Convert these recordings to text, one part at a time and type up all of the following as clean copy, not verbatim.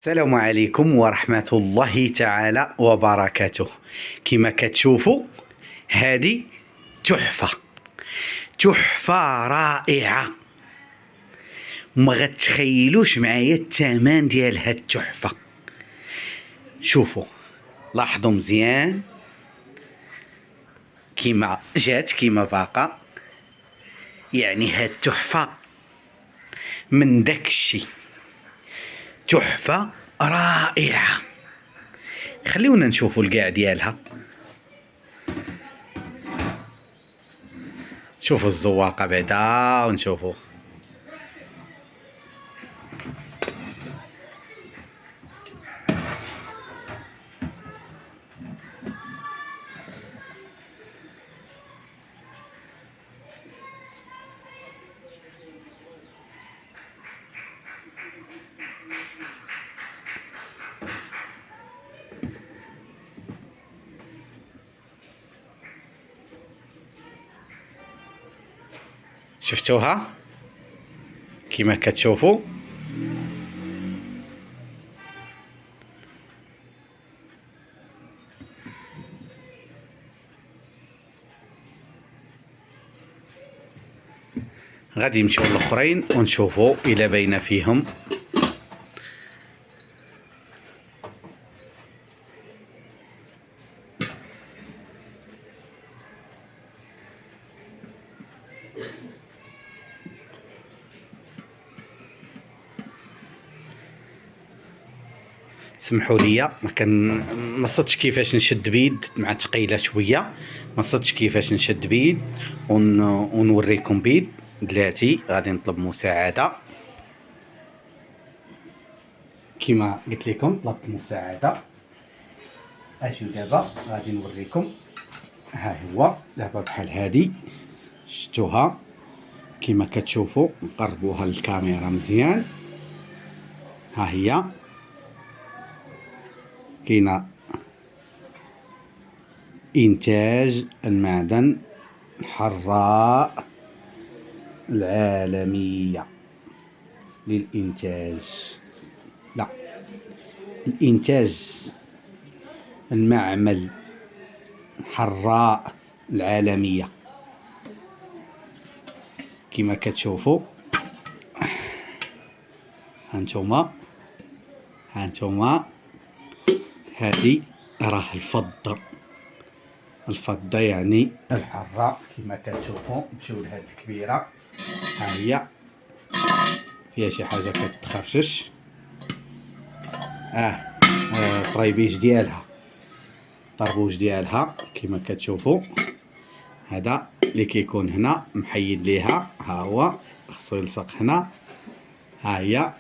السلام عليكم ورحمة الله تعالى وبركاته. كما كتشوفوا هذه تحفة تحفة رائعة، وما غتخيلوش معايا الثمن ديال هاد التحفة. شوفوا، لاحظوا مزيان كما جات كما باقا، يعني هاد التحفة من داك الشي تحفة رائعة. خليونا نشوفوا القاع ديالها. شوفوا الزواقة بعدا ونشوفوا شفتوها كما كتشوفوا. غادي نمشيو للاخرين ونشوفوا الى بين فيهم. سمحوا لي ما صدتش كيفاش نشد بيد مع ثقيله شويه، ما صدتش كيفاش نشد بيد ونوريكم بيد. دلاتي غادي نطلب مساعده كما قلت لكم، طلبت مساعده. اجيو دابا غادي نوريكم. ها هو دابا بحال هادي، شفتوها كما كتشوفوا. نقربوها للكاميرا مزيان. ها هي كاينه إنتاج المعدن الحراء العالمية للإنتاج، لا، الإنتاج المعمل الحراء العالمية كما كتشوفوا. هانتوما هادي راه الفضة يعني الحراء كما كتشوفوا. نمشيو لهاد الكبيرة، ها هي فيها شي حاجة كتخرشش. الطريبيج ديالها، الطربوج ديالها كما كتشوفوا. هذا اللي كيكون هنا محيد ليها، ها هو خصو يلصق هنا. ها هي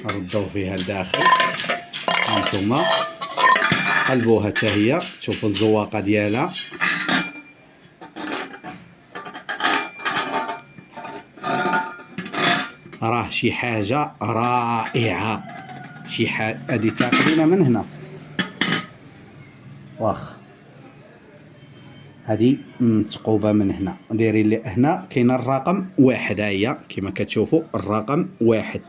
ردوا فيها لداخل. هانتوما قلبوها حتى هي، تشوفوا الزواقه ديالها. راه شي حاجه رائعه، شي حاجه. هادي تاخذينا من هنا، واخ هادي متقوبه من هنا. دايرين لي هنا كاين الرقم 1. ها هي كما كتشوفوا الرقم 1،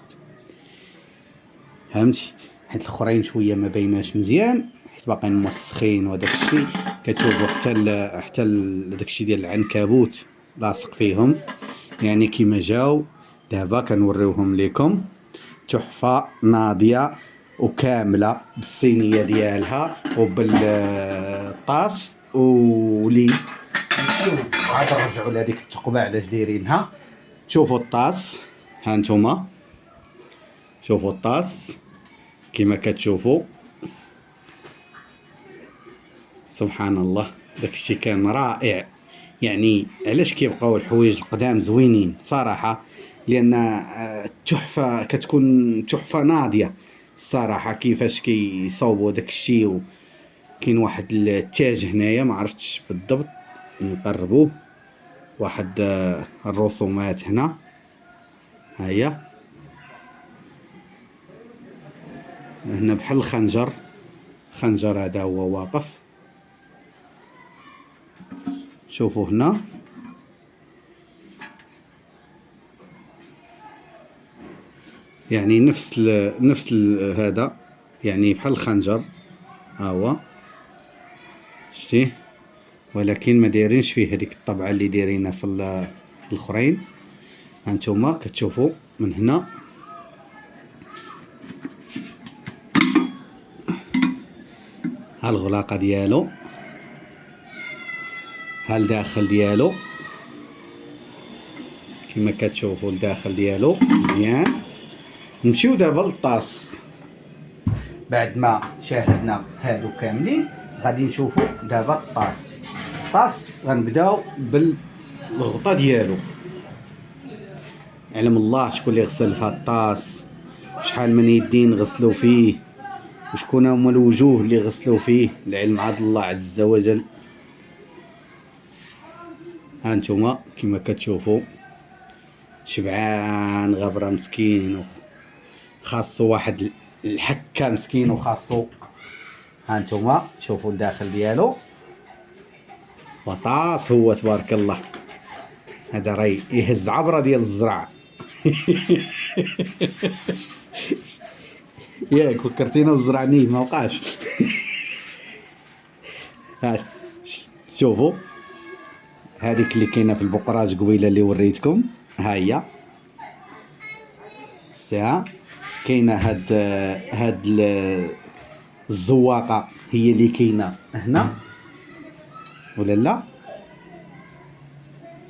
فهمتي؟ حيت الاخرين شويه ما بايناش مزيان حيت باقيين موسخين وداك الشيء. كتشوفوا حتى داك الشيء ديال العنكبوت لاصق فيهم. يعني كيما جاو دابا كنوريوهم لكم. تحفه ناضيه وكامله بالصينيه ديالها وبالطاس ولي. عاد نرجعوا لهذيك التقبه علاش دايرينها. شوفوا الطاس، ها نتوما شوفوا الطاس كما كتشوفوا. سبحان الله، داكشي كان رائع. يعني علاش كيبقاو الحوايج القدام زوينين صراحه؟ لان التحفه كتكون تحفه ناضيه الصراحه. كيفاش كيصاوبوا داكشي، وكاين واحد التاج هنايا ما عرفتش بالضبط، نقربوه. واحد الرسومات هنا، ها هي هنا بحال الخنجر. خنجر هذا هو واقف. شوفوا هنا يعني هذا، يعني بحال الخنجر، ها هو شتيه، ولكن ما دايرينش فيه هذيك الطبعه اللي دايرينها في الاخرين. هانتوما كتشوفوا من هنا ها الغلاقه ديالو، ها الداخل ديالو كما كتشوفوا، الداخل ديالو مزيان. نمشيو دابا للطاس. بعد ما شاهدنا هادو كاملين غادي نشوفوا دابا الطاس غنبداو بالغطا ديالو. علم الله شكون اللي غسل في هاد الطاس، شحال من يدين غسلوا فيه، وشكون هما الوجوه اللي غسلوا فيه، العلم عند الله عز وجل. هانتوما كما كتشوفوا شبعان غبره مسكين، خاصو واحد الحكه مسكين وخاصو. هانتوما شوفوا الداخل ديالو، وطاس هو تبارك الله. هذا راه يهز عبره ديال الزرع. ياك فكرتينا الزرع نيت ما وقعش. شوفوا هذيك اللي كاينه في البقراج قبيله اللي وريتكم، ها هي ساعه كاينه. هاد الزواقه هي اللي كاينه هنا ولا لا؟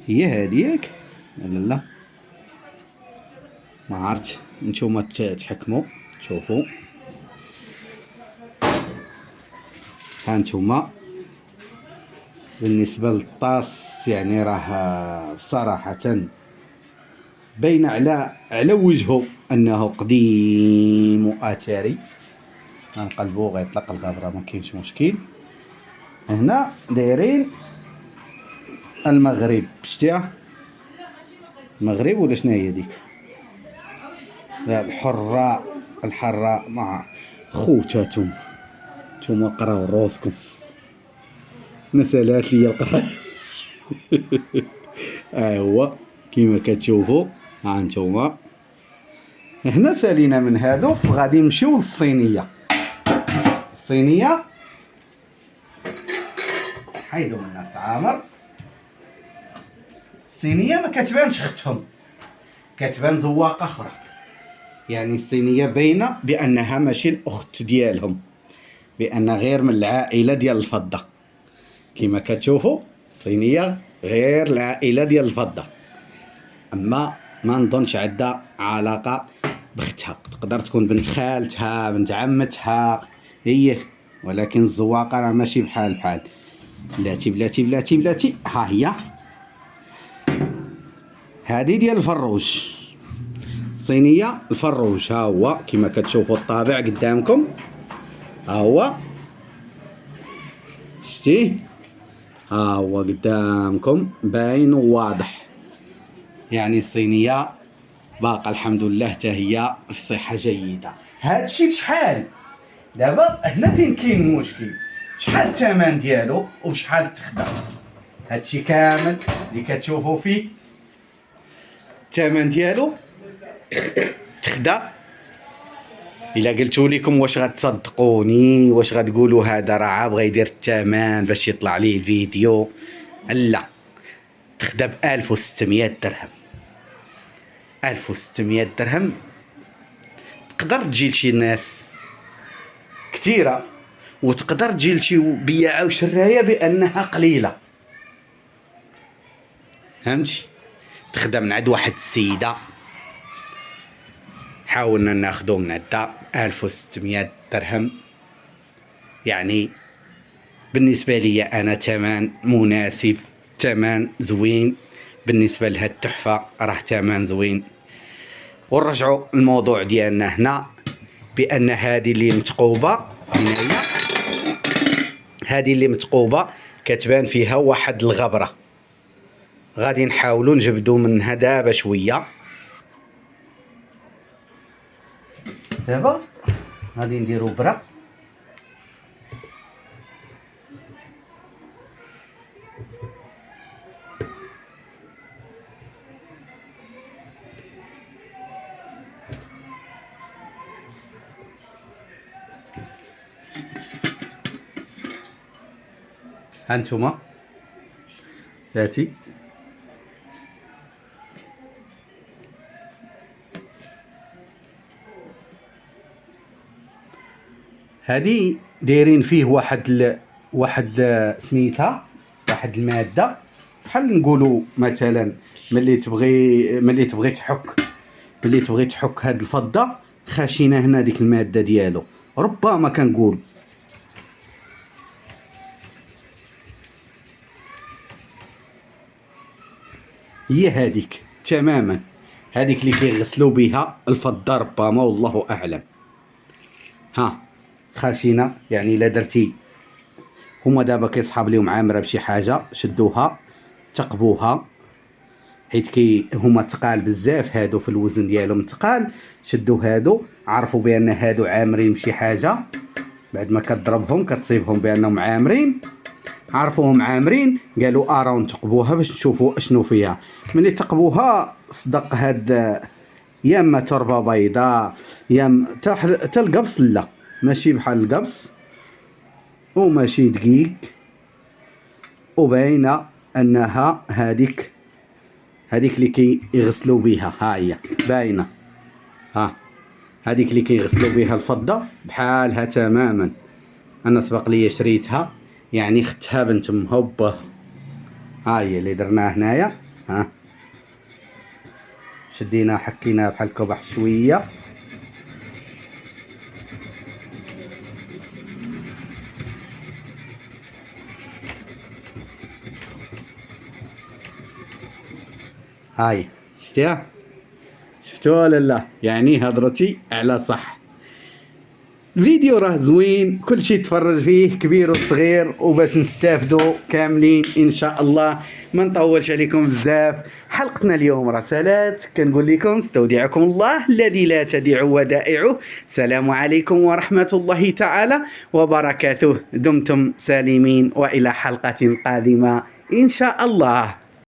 هي هذيك ولا لا؟ ما عرفت، نتوما تحكموا. شوفوا هانتوما بالنسبه للطاس يعني راه صراحه باين على وجهه انه قديم واثري. غنقلبو غيطلق الغبره ما كاينش مشكل. هنا دايرين المغرب، شتيها المغرب ولا شنو هي ديك؟ لا الحراء مع خوتاتهم. نتوما قراو روسكم، مسالات ليا القراء. هو كيما كتشوفوا، ها انتوما هنا سالينا من هادو وغادي نمشيو للصينيه. الصينيه حيدوا منها التعامر. الصينيه ما كتبانش اختهم، كتبان زواقه اخرى. يعني الصينيه باينه بانها ماشي الاخت ديالهم، بان غير من العائله ديال الفضه. كما كتشوفوا صينيه غير العائله ديال الفضه، اما ما نظنش عندها علاقه بختها. تقدر تكون بنت خالتها، بنت عمتها هي، ولكن الزواقه راه ماشي بحال. بلاتي ها هي هذه ديال الفروج. الصينيه الفروج ها هو كما كتشوفوا الطابع قدامكم، ها هو شتيه، ها هو قدامكم باين وواضح. يعني الصينيه باقا الحمد لله حتى هي في صحه جيده. هادشي بشحال دابا؟ هنا فين كاين المشكل، شحال الثمن ديالو وشحال تخدم. هادشي كامل اللي كتشوفوا فيه الثمن ديالو تخدا. الا قلتو لكم واش غتصدقوني؟ واش غتقولوا هذا راه بغا يدير الثمن باش يطلع ليه الفيديو؟ لا، تخدا ب 1600 درهم. 1600 درهم تقدر تجي لشي ناس كثيره، وتقدر تجي لشي بياعه وشرايه بانها قليله. فهمتي؟ تخدا من عند واحد السيده حاولنا ناخدو من عندها 1600 درهم. يعني بالنسبه لي انا ثمن مناسب، ثمن زوين. بالنسبه لها التحفه راه ثمن زوين. ونرجعوا الموضوع ديالنا هنا، بان هذه اللي متقوبه هنايا، هذه اللي متقوبه كتبان فيها واحد الغبره. غادي نحاولوا نجبدوا منها دابا شويه. دابا غادي نديروا برا. هانتوما هاتي هادي دايرين فيه واحد سميتها واحد الماده، بحال نقولوا مثلا ملي تبغي تحك هاد الفضه خاشينه هنا ديك الماده ديالو، ربما كنقول هي هذيك تماما، هذيك اللي كيغسلوا بها الفضه ربما، والله اعلم. ها خاشنه يعني الا درتي، هما دابا كيصحاب ليهم عامره بشي حاجه، شدوها تقبوها حيت هما تقال بزاف هادو، في الوزن ديالهم تقال، شدو هادو عرفوا بان هادو عامرين بشي حاجه، بعد ما كتضربهم كتصيبهم بانهم عامرين، عرفوهم عامرين قالوا راهو نتقبوها باش نشوفوا اشنو فيها. ملي تقبوها صدق هاد يا اما تربه بيضاء يا حتى القبص، لا ماشي بحال القبص وماشي دقيق، وباينه انها هذيك اللي كيغسلوا بها، ها هي باينه، ها هذيك اللي كيغسلوا بها الفضه بحالها تماما. انا سبق لي شريتها يعني ختها بنت مهبه، ها هي اللي درناها هنايا، ها شدينا حكينا بحال الكبح شويه، هاي شفتيها، شفتوها ولا لا؟ يعني هضرتي على صح. الفيديو راه زوين، كل شيء تفرج فيه كبير وصغير، وباش نستافدوا كاملين ان شاء الله. ما نطولش عليكم بزاف، حلقتنا اليوم رسالات، كنقول لكم استودعكم الله الذي لا تضيع ودائعه. السلام عليكم ورحمة الله تعالى وبركاته، دمتم سالمين والى حلقة قادمة ان شاء الله.